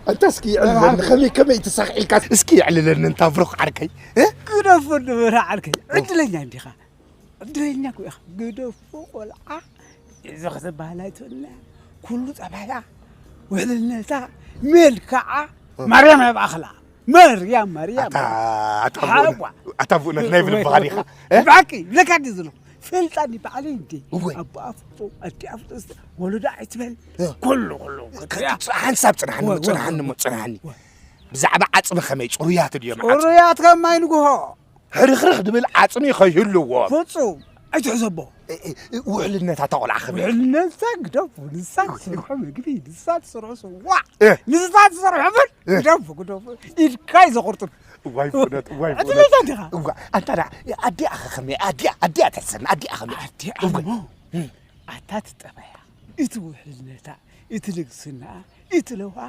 أنت اسكي على خلي كم يتسخ الكاس اسكي على لأن أنت فرق عركي كده فرق عركي عدلني عندي خا عدلني كوي كده فوق ولا إذا خذ بالات ولا كله تبعها وعدلنا تا ملكة مريم يبقى أخلا مريم أتابونا نايف البغاريخة باكي لك عندي ظلم فلتاني بعلينتي أبو أفطو أتي أفطو ولد عتبل كله حنساب صنعني بزعبة عصم خميس ريات اليوم ريات كم ينقوها هرخرخ دبل عصمي خيلو فصو أجعزبه وعلنا تطول عخمي وعلنا ساق نسات صرح مقبي نسات صرح سوا نسات صرح عمل دفو الكايز قرطن واي فنت أنت أدي أخمي أدي أتحسن أدي أخمي أتات تبايا إتوح لنا تا إتلق سنة إتلوها